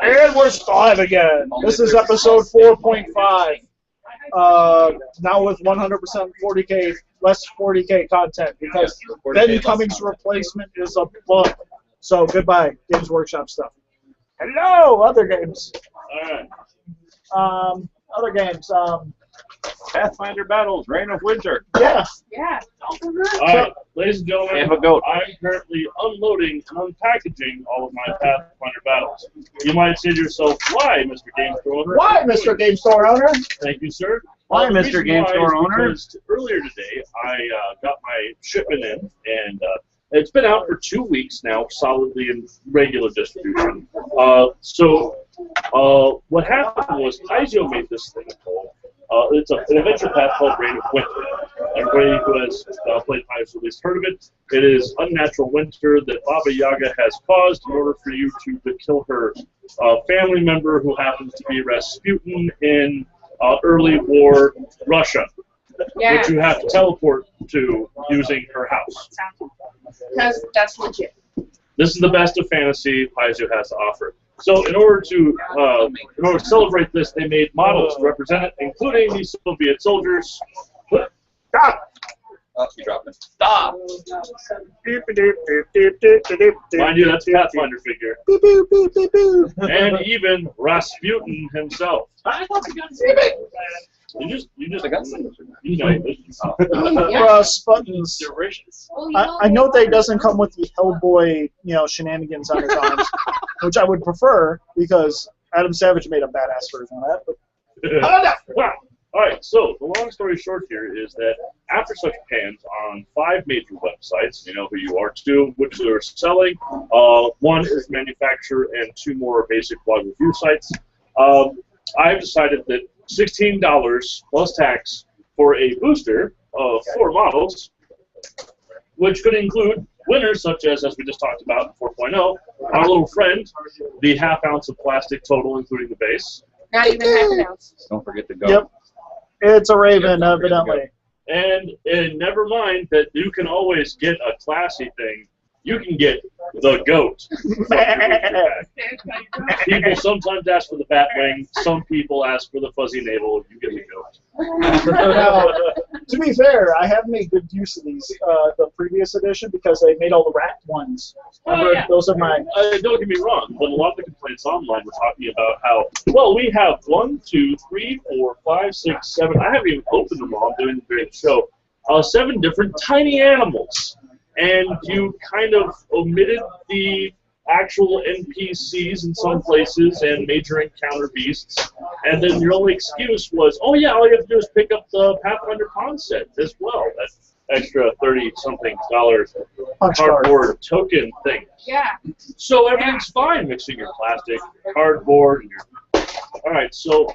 And we're live again. This is episode 4.5. Now with 100% 40K, less 40K content because Ben Cummings' replacement is a bug. So goodbye, Games Workshop stuff. Hello, other games. Other games. Pathfinder Battles, Reign of Winter. Yeah. Yeah. All right, ladies and gentlemen, I'm currently unloading and unpackaging all of my Pathfinder Battles. You might say to yourself, why, Mr. Game Store Owner? Why, Mr. Game Store Owner? Thank you, sir. Why, The Mr. reason Game why Store is Owner? because earlier today, I got my shipment in, and it's been out for 2 weeks now, solidly in regular distribution. What happened was Paizo made this thing called, it's an adventure path called Reign of Winter. Everybody who has played Paizo at least heard of it. It is unnatural winter that Baba Yaga has caused in order for you to kill her family member who happens to be Rasputin in early war Russia, Yeah. which you have to teleport to using her house. Because that's legit. This is the best of fantasy Paizo has to offer. So in order to celebrate this, they made models to represent it, including these Soviet soldiers. Stop! Oh, you dropped it. Stop! Mind you, that's a Pathfinder figure. And even Rasputin himself. You just got some. You know. Buttons. I know that it doesn't come with the Hellboy, shenanigans on his arms, which I would prefer because Adam Savage made a badass version of that. But All right, so the long story short here is that after such pans on 5 major websites, you know who you are, 2 of which are selling, 1 is manufacturer, and 2 more are basic blog review sites, I've decided that $16 plus tax for a booster of 4 models, which could include winners such as we just talked about in 4.0, our little friend, the ½ ounce of plastic total, including the base. Not even half an ounce. Don't forget to go. Yep. It's a Raven, evidently. And never mind that you can always get a classy thing. You can get the goat. People sometimes ask for the bat wing. Some people ask for the fuzzy navel. You get the goat. Now, to be fair, I have made good use of these, the previous edition, because they made all the rat ones. Yeah. Those are mine. Don't get me wrong, but a lot of the complaints online were talking about how, well, we have 1, 2, 3, 4, 5, 6, 7. I haven't even opened them all during the show. 7 different tiny animals. And you kind of omitted the actual NPCs in some places and major encounter beasts, and then your only excuse was, oh yeah, all you have to do is pick up the Pathfinder Con set as well. That extra $30-something cardboard token thing. Yeah. So everything's fine mixing your plastic, cardboard, and your... All right, so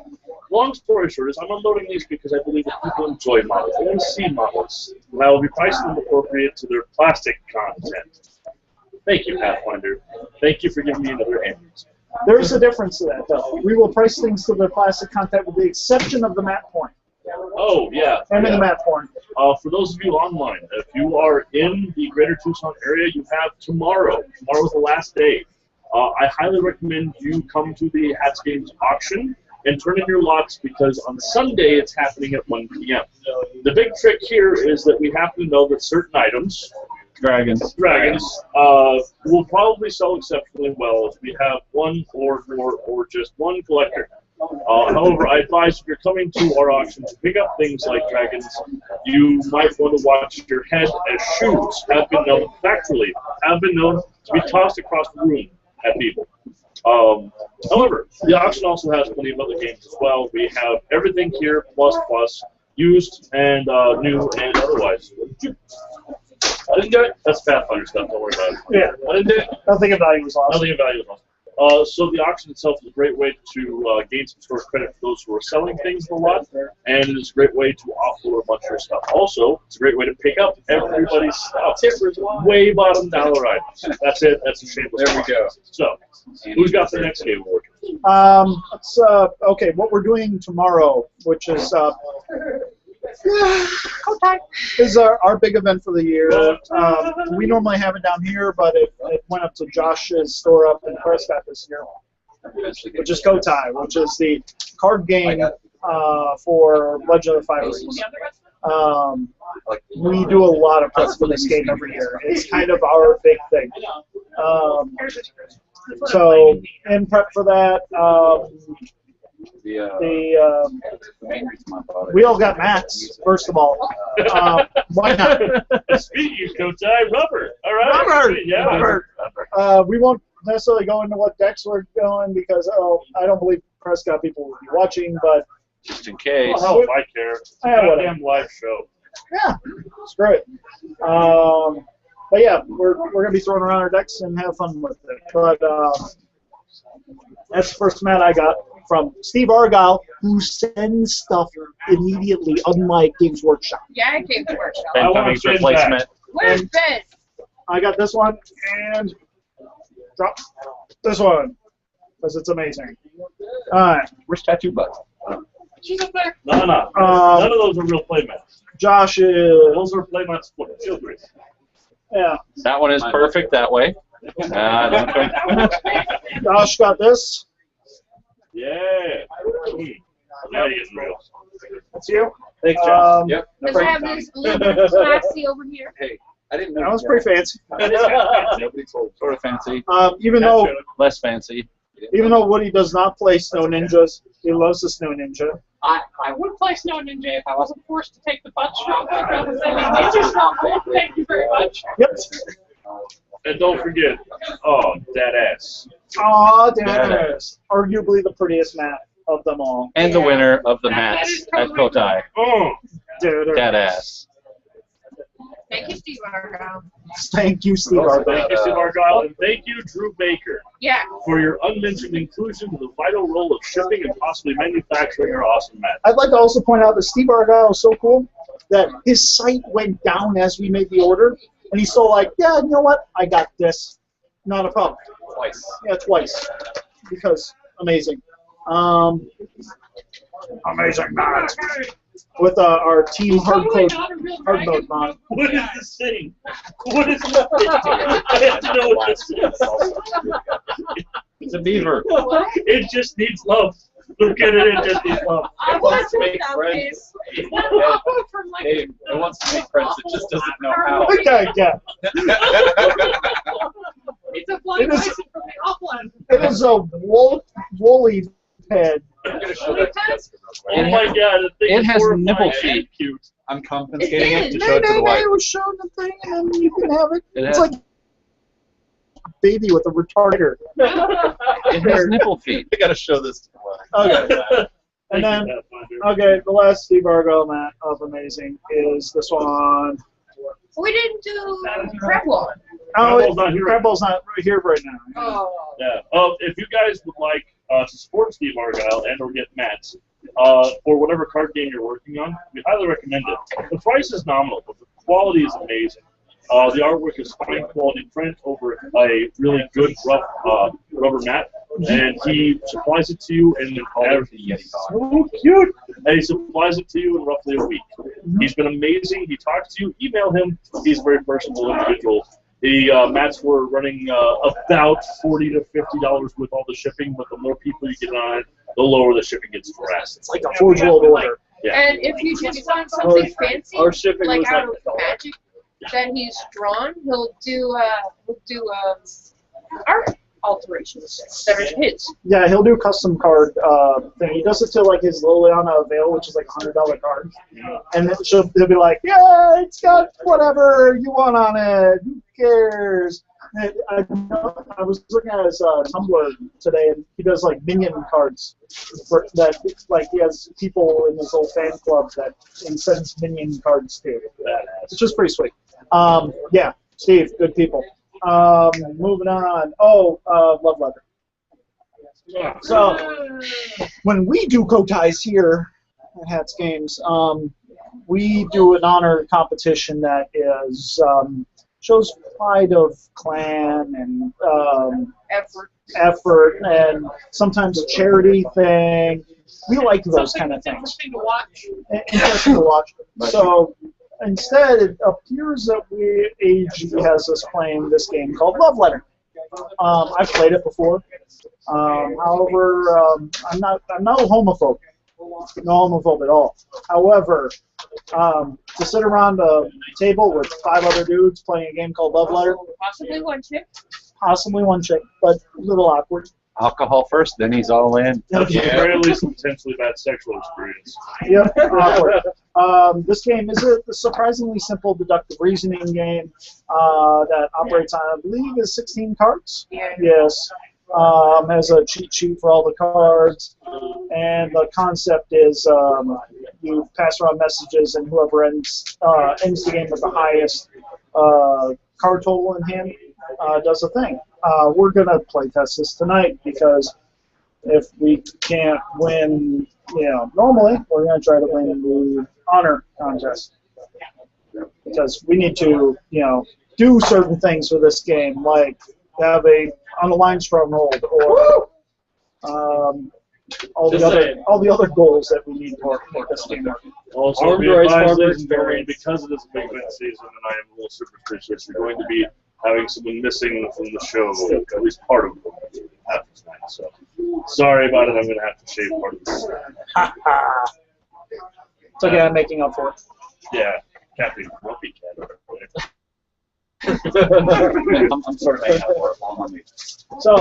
long story short is I'm unloading these because I believe that people enjoy models. They want to see models. And I will be pricing them appropriate to their plastic content. Thank you, Pathfinder. Thank you for giving me another answer. There's a difference to that, though. We will price things to their plastic content with the exception of the matte porn. Oh, yeah. And the matte porn. For those of you online, if you are in the greater Tucson area, you have tomorrow. Tomorrow is the last day. I highly recommend you come to the Hats Games auction and turn in your lots because on Sunday it's happening at 1 p.m. The big trick here is that we have to know that certain items, Dragons, will probably sell exceptionally well if we have 1 or more or just 1 collector. However, I advise if you're coming to our auction to pick up things like dragons, you might want to watch your head as shoes have been known, factually, have been known to be tossed across the room at people. However, the auction also has plenty of other games as well. We have everything here, plus, used and new and otherwise. I didn't do it. That's Pathfinder stuff. Don't worry about it. Yeah. I didn't do it. Nothing of value was lost. Nothing of value was lost. So the auction itself is a great way to gain some sort of credit for those who are selling things a lot, and it is a great way to offload a bunch of your stuff. Also, it's a great way to pick up everybody's stuff. Way bottom dollar items. That's it. That's a shameless. There we go. So, who's got the next game award? Okay, what we're doing tomorrow, which is is our big event for the year. We normally have it down here, but it went up to Josh's store up in Prescott this year. which is Kotai, which is the card game for Legend of the Five Rings. We do a lot of prep for this game every year. It's kind of our big thing. So in prep for that, we all got mats, first of all. Why not? Speaking of Kotai, rubber. All right. Rubber! Yeah. Rubber. We won't necessarily go into what decks we're going because I don't believe Prescott people will be watching, but just in case. Well, hell if I care. Yeah, Goddamn live show. yeah, screw it. But yeah, we're gonna be throwing around our decks and have fun with it. But that's the first mat I got from Steve Argyle, who sends stuff immediately, unlike Games Workshop. Yeah, Games Workshop. Ben Cummings replacement. Where's Ben? I got this one and drop this one because it's amazing. All right, Where's Tattoo Butt? She's up there. No. None of those are real playmats. Josh is Those are playmats for field race. yeah. That one is perfect that way. Josh got this. Yeah. Now you're getting real. That's you. Thanks, Josh. Yep. Does it have this little bit of classy over here? Hey, I didn't know. That was pretty fancy. Nobody told. Sort of fancy. Even Less fancy. though Woody does not play Snow Ninjas, he loves the Snow Ninja. I would play Snow Ninja if I wasn't forced to take the butt struggle rather than the ninja struggle. Thank you very much. Yep. And don't forget, that ass. Aw, damn it. Arguably the prettiest mat of them all. And the winner of the match at Kotai. Oh. That ass. Thank you, Steve Argyle. Thank you, Steve Argyle. Thank you, Steve Argyle, and thank you, Drew Baker, Yeah. for your unmentioned inclusion in the vital role of shipping and possibly manufacturing our awesome match. I'd like to also point out that Steve Argyle is so cool that his site went down as we made the order, and he's still like, yeah, you know what? I got this. Not a problem. Twice. Yeah, twice. Because amazing. Amazing match. With our team hard mode mod. What is this thing? What is this thing? I have to know what this is. It's a beaver. It just needs love. Look at it, it just needs love. I wants to want make that friends. face. From like Hey, it wants to make friends. It just doesn't know how. Okay, yeah. it's a blind It is- person from the offline. It is a woolly head. I'm gonna show that to Jessica real Oh quick. my god, the thing It is has horrifying nipple and feet. Cute. I'm confiscating it to No, show it to the no, wife. it was showing the thing, and then you can have it. It It's has- like a baby with a retarder. It has nipple feet. I gotta show this to the wife. Okay. And then, okay, the last Steve Argyle mat of Amazing is this one. We didn't do Crab Wall. Crabwell's not here. Crabwell's not here right now. Oh. Yeah. If you guys would like to support Steve Argyle and or get mats for whatever card game you're working on, we highly recommend it. The price is nominal, but the quality is amazing. The artwork is fine quality print over a really good rough rubber mat, and he supplies it to you in so cute. And he supplies it to you in roughly a week. He's been amazing. He talks to you. Email him. He's a very personable individual. The mats were running about $40 to $50 with all the shipping, but the more people you get on it, the lower the shipping gets for us. It's like a Forge World order. Yeah. And if you just want something fancy, Our shipping like was out like of Magic, that he's drawn, he'll do art alterations that are his. Yeah, he'll do custom card thing. He does it to like his Liliana Veil, which is like a $100 card. And then he'll be like, yeah, it's got whatever you want on it. Who cares? And I was looking at his Tumblr today, and he does like minion cards for that. Like he has people in his whole fan club that he sends minion cards to. It's just pretty sweet. Yeah, Steve, good people. Moving on. Love letter. So when we do Kotais here at Hats Games, we do an honor competition that is shows pride of clan and effort and sometimes a charity thing. We like those kind of things. Interesting to watch. Interesting to watch. So instead, it appears that AG has us playing this game called Love Letter. I've played it before. However, I'm not a homophobe. No homophobe at all. However, to sit around a table with 5 other dudes playing a game called Love Letter, Possibly one chick. possibly one chick, but a little awkward. Alcohol first, then he's all in. At the very least, potentially bad sexual experience. Yep, awkward. This game is a surprisingly simple deductive reasoning game that operates on, I believe, is 16 cards. Yeah. Yes. Has a cheat sheet for all the cards, and the concept is you pass around messages, and whoever ends the game with the highest card total in hand does a thing. We're gonna play test this tonight because if we can't win, normally we're gonna try to win the honor contest because we need to, do certain things for this game, like have a unaligned stronghold or all the other goals that we need for this game. Also, be advised, ladies and gentlemen, because it is a big event season and I am a little superstitious, you're going to be having someone missing from the show, at least part of it after tonight. So, sorry about it. I'm going to have to shave part of this. It's okay, I'm making up for it. Yeah, Captain Grumpy Cat. I'm sort of hanging out for it long on me. So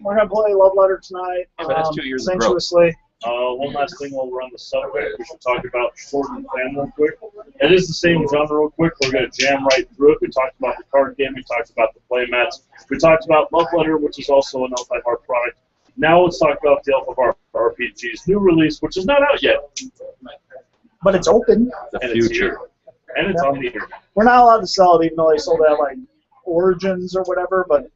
we're gonna play Love Letter tonight. Yeah, but that's 2 years of growth. sensuously. One last thing while we're on the subject, we should talk about Short and Fan real quick. It is the same genre real quick. We're going to jam right through it. We talked about the card game. We talked about the play mats. We talked about Love Letter, which is also an L5R product. Now let's talk about the L5R RPG's new release, which is not out yet. But it's open. The And it's future. here. And it's on the internet. We're not allowed to sell it, even though they sold it at like Origins or whatever. But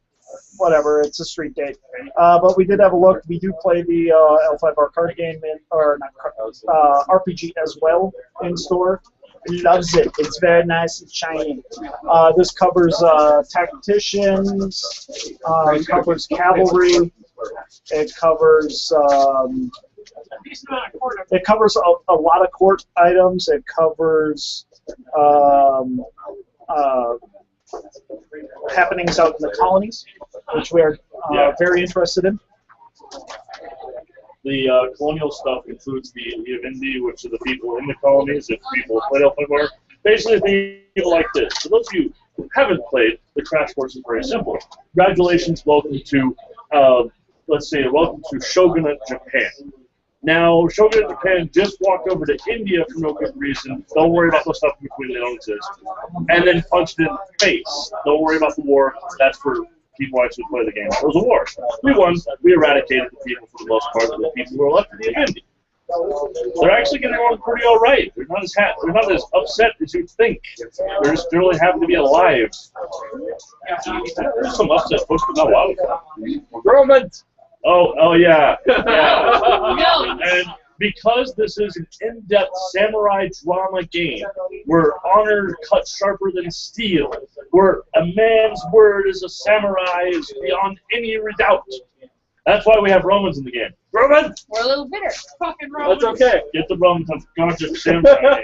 whatever, it's a street date. But we did have a look. We do play the L5R card game RPG as well in store. Loves it. It's very nice and shiny. This covers tacticians. It covers cavalry. It covers. It covers a lot of court items. It covers happenings out in the colonies, which we are very interested in. The colonial stuff includes the Indi, which are the people in the colonies, if people play L5R. Basically, people like this. For those of you who haven't played, the crash course is very simple. Congratulations, welcome to, welcome to Shogunate Japan. Now, Shogunate Japan just walked over to India for no good reason. Don't worry about the stuff in between, they don't exist. And then punched it in the face. Don't worry about the war. That's for people who actually play the game. It was a war. We won. We eradicated the people for the most part, the people who are left in the India. They're actually getting along pretty all right. They're not as upset as you'd think. They're just really happy to be alive. There's some upset folks, but not a lot of them. Romans! Oh yeah. No. And because this is an in-depth samurai drama game, where honor cuts sharper than steel, where a man's word as a samurai is beyond any redoubt. That's why we have Romans in the game. Romans! We're a little bitter. Fucking Romans. That's okay. Get the Romans of Gotcha Samurai.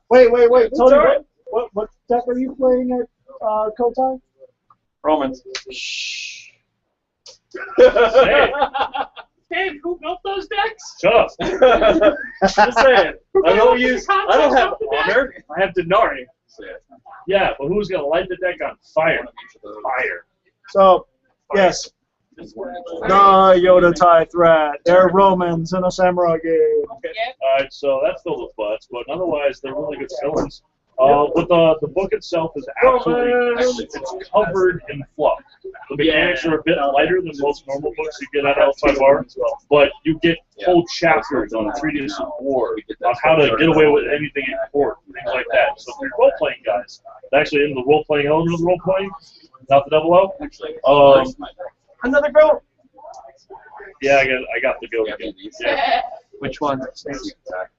Wait, Tony, right. what deck are you playing at Kotai? Romans. Hey, Dave, who built those decks? shut up. Just saying. I don't use. I don't have Concept of the deck? honor. I have Denari. Yeah, but who's going to light the deck on fire? Fire. So, yes. The Yoda tie threat. They're Romans in a samurai game. Yep. Alright, so that's filled with butts, but otherwise they're really good fillings. But the book itself is absolutely, it's covered in fluff. The mechanics are a bit lighter than most normal books you get out of L5R, but you get whole chapters on treaties of war, on how to get away with anything in court, things like that. So if you're role-playing guys, actually in the role-playing element of the role-playing, not the double O, Another girl. yeah, I got the go again. Yeah. Which one?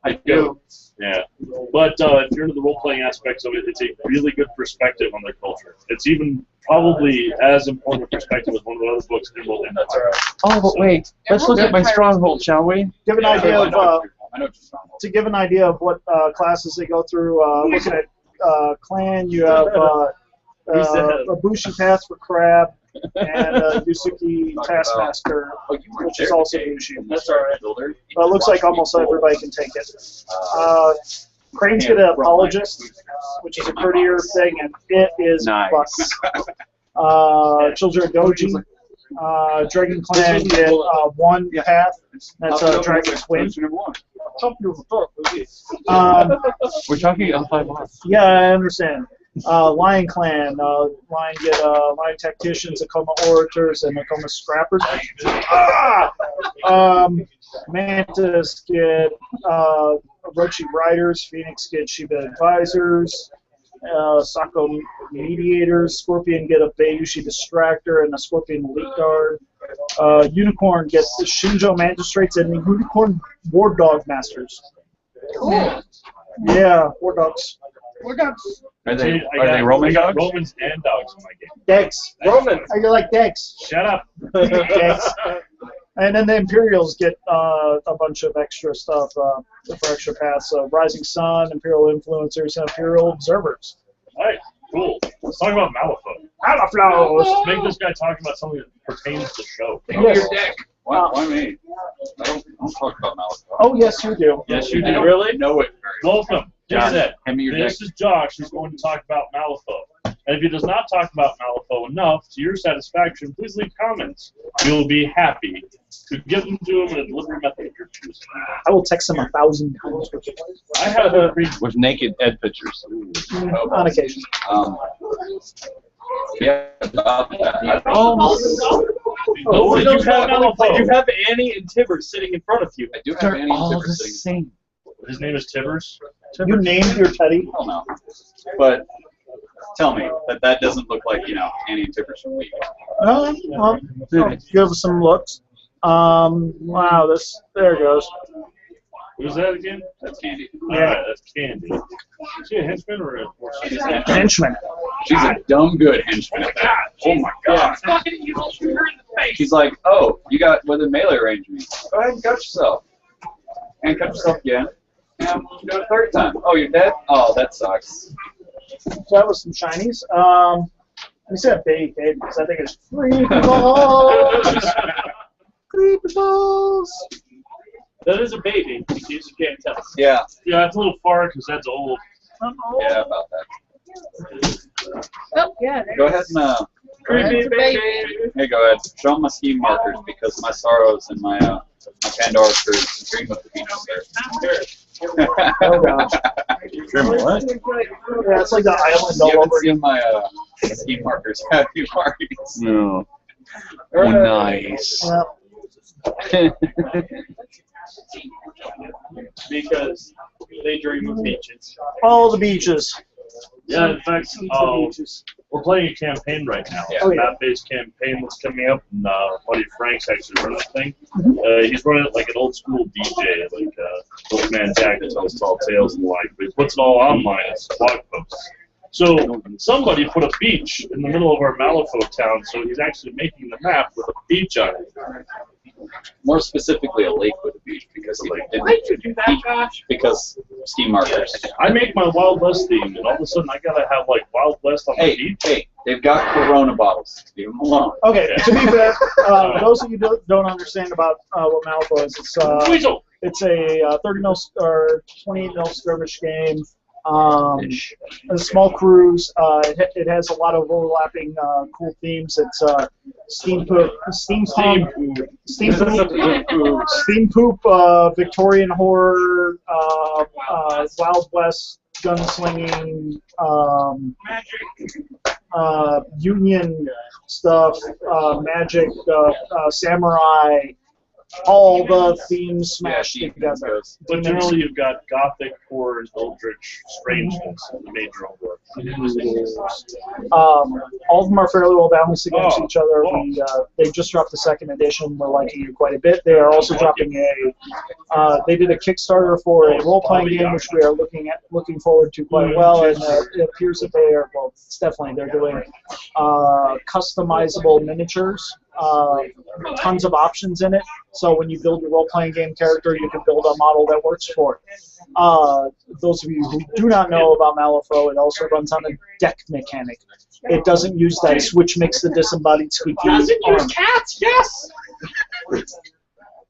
I do. Yeah. But if you're into the role-playing aspects of it, it's a really good perspective on their culture. It's even probably as important a perspective as one of the other books in World Empire. Oh, but wait. Let's look at my stronghold, shall we? Give an idea of I know just stronghold. to give an idea of what classes they go through. Looking at clan, you have a Bushi Path for Crab, and Yusuke Taskmaster, which is also Yushi. That's all right. But it looks like almost everybody can take it. Cranes get an apologist, which is a courtier thing, and it is Nice. bucks. Children of Doji. Dragon Clan get one path. That's Dragon Twin. We're talking L5 months. Yeah, I understand. Lion Clan. Lion get Lion Tacticians, Akoma Orators, and Akoma Scrappers. Mantis get Orochi Riders. Phoenix get Shiba Advisors. Sako Mediators. Scorpion get a Bayushi Distractor and a Scorpion Elite Guard. Unicorn gets the Shinjo Magistrates and the Unicorn War Dog Masters. Cool. Yeah, War Dogs. War dogs. Are they Roman I got dogs? Romans and dogs in my game. Dex. Roman. I like Dex. Shut up. Dex. And then the Imperials get a bunch of extra stuff for extra paths. Rising Sun, Imperial Influencers, and Imperial Observers. All right, cool. Let's talk about Malifaux. Malifaux! Let's make this guy talk about something that pertains to the show. Yes. Why me? I don't talk about Malifaux. Oh, yes, you do. Yes, you I do. don't really know it very well. Welcome. John, John, hand me your deck. this is Josh who's going to talk about Malifaux. And if he does not talk about Malifaux enough to your satisfaction, please leave comments. We will be happy to give them to him in a delivery method of your choosing. I will text him 1,000 times. I have a With naked Ed pictures. On occasion. Yeah, about that. Oh, Oh, you have Malifaux. you have Annie and Tibber sitting in front of you. I do have They're Annie and all Tipper the sitting. same. His name is Tibbers. You named your teddy? Hell no. But tell me that doesn't look like, Annie and Tippers from League. Well, give us some looks. Wow, there it goes. Who's that again? That's Candy. Alright, that's Candy. Is she a henchman or a horse? Henchman. She's a dumb good henchman at that. Oh my god. Fucking evil, shoot her in the face. She's like, oh, you got whether melee range me. Go ahead and cut yourself. And cut yourself again. And do it a third time. Oh, you're dead? Oh, that sucks. So that was some shinies. We said baby because I think it's free balls. Creepy balls. That is a baby, in case you can't tell. Yeah. Yeah, that's a little far because that's old. Yeah, about that. Oh, yeah. There Go it ahead is. and Creepy That's a baby. hey, go ahead. Show them my scheme markers because my sorrows and my Pandora shirts dream of the beaches there. Oh, gosh. What? Yeah, it's like the island You all haven't over again. seen my scheme markers, have you, Marcus? No. Oh, nice. Yeah. Because they dream of beaches. All the beaches. Yeah, in fact, we're playing a campaign right now. Yeah. Oh, yeah. Map-based campaign that's coming up, and buddy Frank's actually running the thing. He's running it like an old-school DJ, like old man Jack that tells tall tales and the like, but he puts it all online as blog posts. So somebody put a beach in the middle of our Malifaux town, so he's actually making the map with a beach on it. More specifically, a lake with a beach because he didn't. Why'd you do that, Josh? Because scheme markers. I make my Wild West theme, and all of a sudden I gotta have like Wild West on the Hey, beach. hey, they've got Corona bottles. Leave them alone. Okay, to be fair, those of you who don't understand about what Malifaux is, Weasel! it's a 30 mil or 28 mil skirmish game. A small cruise. It has a lot of overlapping cool themes. It's steam poop, Victorian horror, Wild West gunslinging, Union stuff, magic, samurai. All the themes smashed together. But generally, you've got gothic, horror, and eldritch strangeness in the major horror. All of them are fairly well balanced against each other. Oh. They just dropped the second edition. We're liking it quite a bit. They are also dropping they did a Kickstarter for a role-playing game, which we are looking forward to quite well. And it appears that they are, well, it's definitely they're doing customizable miniatures. Tons of options in it. So when you build your role-playing game character, you can build a model that works for it. Those of you who do not know about Malifaux, it also runs on a deck mechanic. It doesn't use dice, which makes the disembodied squeaky Does it use arm. cats? Yes.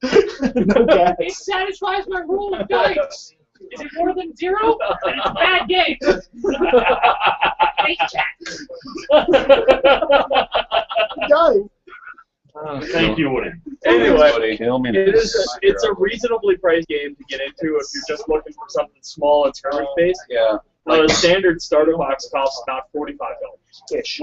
No cats. It satisfies my rule of dice. Is it more than 0? Then it's a bad game. Hate cats. Guys. Thank you, Woody. Anyway, Kill me. it's a reasonably priced game to get into if you're just looking for something small and tournament-based. Yeah. The standard starter box costs about $45, Ish.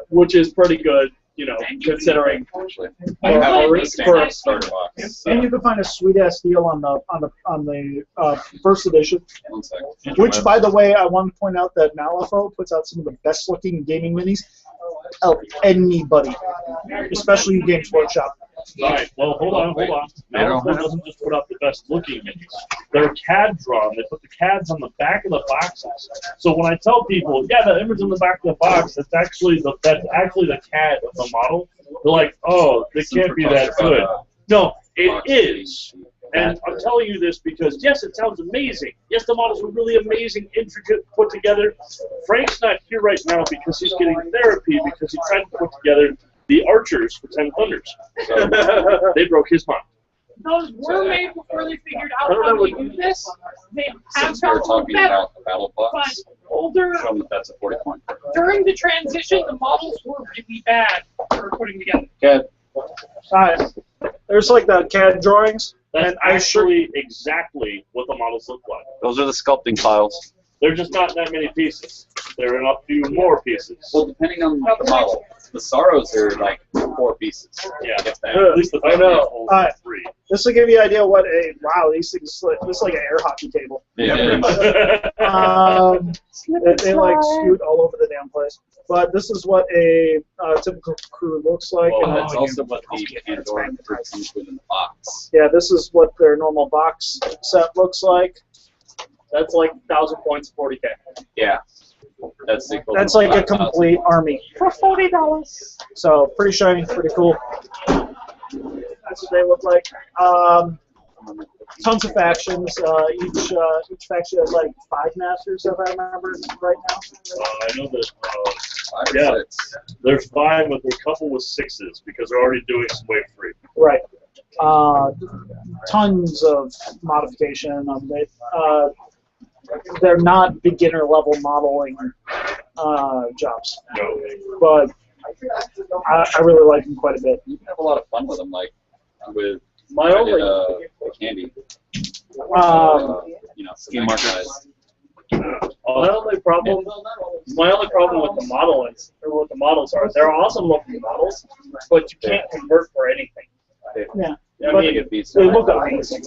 which is pretty good, you know, considering. Actually, I I have play a this standard as- starter box. And you can find a sweet ass deal on the first edition. 1 second. Which, by the way, I want to point out that Malifaux puts out some of the best looking gaming minis of anybody, especially you Games Workshop. All right, well, hold on. Malifaux doesn't just put out the best looking minis. They're CAD drawn. They put the CADs on the back of the boxes. So when I tell people, yeah, the image on the back of the box, that's actually the CAD of the model, they're like, oh, they can't be that good. No, it is. And I'm telling you this because, yes, it sounds amazing. Yes, the models are really amazing, intricate, put together. Frank's not here right now because he's getting therapy because he tried to put together the Archers for 10 Thunders. So they broke his mind. Those were made before they figured out I don't how know to do this. They have Since we were gotten a little talking better, about the battle but box, older. show them that that's a 40 point. During the transition, the models were really bad for putting together. CAD. There's like the CAD drawings, That's and I sure actually exactly what the models look like. Those are the sculpting files. They're just not that many pieces. There are a few more pieces. Well, depending on the model, the Sorrows are like 4 pieces. Yeah, If that. at least the I family know. is only Alright. 3. this will give you an idea what a wow these things this is like an air hockey table. Yeah. They like scoot all over the damn place. But this is what a typical crew looks like. Well, and that's also what the Pandoran fruit comes with in the box. yeah, this is what their normal box set looks like. That's like 1,000 points, 40K. Yeah. That's the That's like a complete army. For $40. So pretty shiny, pretty cool. That's what they look like. Tons of factions. Each faction has like 5 masters, if I remember right now. I know that 5 or yeah. 6. there's 5, but there's a couple with 6s because they're already doing some wave 3. Right. Tons of modification on it. They're not beginner level modeling jobs, No. but I really like them quite a bit. You can have a lot of fun with them, like with My only the candy. You know, Ski markers. guys. My only problem with the models, or what the models are, they're awesome looking models, but you can't convert for anything. Yeah. I But mean, they look amazing.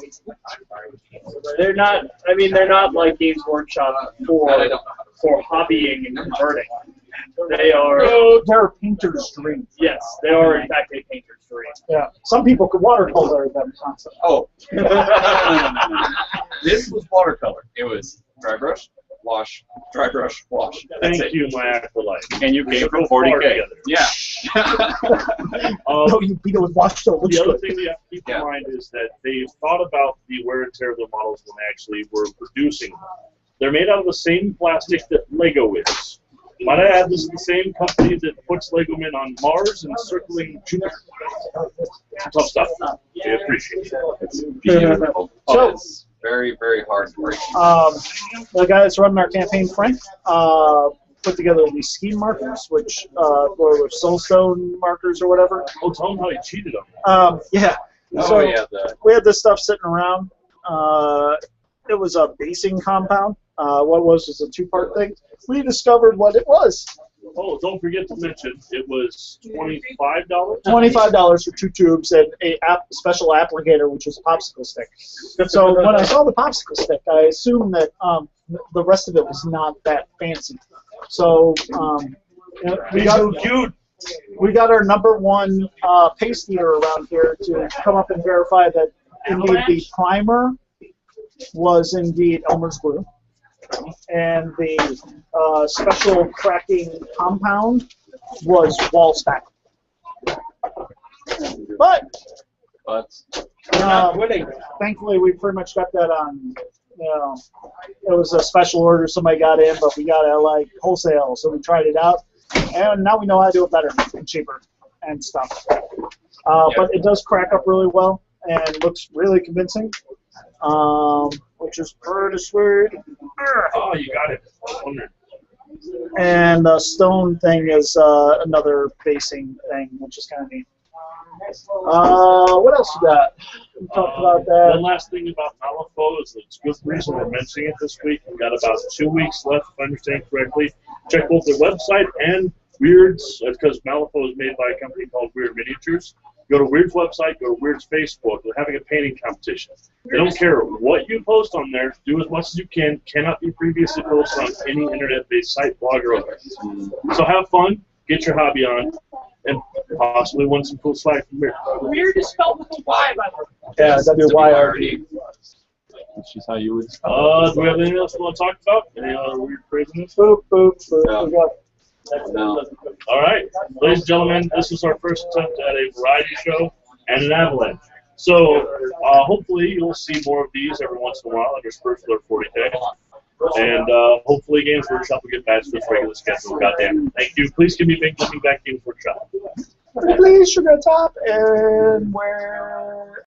they're not. I mean, they're not like Games Workshop for hobbying and converting. They are. They're a painter's dream. Yes, they are in fact a painter's dream. Yeah. Some people could watercolor them constantly. Oh. No. This was watercolor. It was dry brush, wash, dry brush, wash. That's Thank it. you, my acolyte. And you gave Go from far 40K. together. Yeah. No, you beat it with wash, so it looks The other good. thing we have to keep Yeah. in mind is that they thought about the wear and tear of the models when they actually were producing them. They're made out of the same plastic that Lego is. Might I add, this is the same company that puts Lego men on Mars and circling Jupiter. Tough stuff. We appreciate it. It's beautiful. So- It's very, very hard to break. The guy that's running our campaign, Frank, put together these scheme markers, which were soulstone markers or whatever. Oh, tell them how you cheated on me. Yeah. Oh, So yeah. we had this stuff sitting around. It was a basing compound. What was a 2-part thing. We discovered what it was. Oh, don't forget to mention, it was $25? $25 for 2 tubes and a special applicator, which was a popsicle stick. So when I saw the popsicle stick, I assumed that the rest of it was not that fancy. So we got our #1 paste eater around here to come up and verify that indeed the primer was indeed Elmer's glue, and the special cracking compound was wall stack. But thankfully, we pretty much got that on. You know, it was a special order somebody got in, but we got it like wholesale, so we tried it out. and now we know how to do it better and cheaper and stuff. But it does crack up really well and looks really convincing, which is pretty sweet. Oh, you got it. I was wondering. And the stone thing is another basing thing, which is kind of neat. What else you got? We talked about that. One last thing about Malifaux is it's good reason we're mentioning it this week. We've got about 2 weeks left, if I understand correctly. Check both their website and Weird's, because Malifaux is made by a company called Weird Miniatures. Go to Weird's website, go to Weird's Facebook. They're having a painting competition. They don't care what you post on there. Do as much as you can. Cannot be previously posted on any internet-based site, blog, or other. So have fun, get your hobby on, and possibly win some cool swag from Weird. Weird is spelled with a Y, by the way. Yeah, W-Y-R-D. Which is how you would. Do we have anything else we want to talk about? Any other weird craziness? Boop, boop, boop. No. We got No. All right, ladies and gentlemen, this was our first attempt at a variety show and an avalanche. So hopefully you'll see more of these every once in a while interspersed with our 40K. And hopefully Games Workshop will get back to its regular schedule. Goddamn. Thank you. Please give me a big coming back Games Workshop. Please, sugar top, and where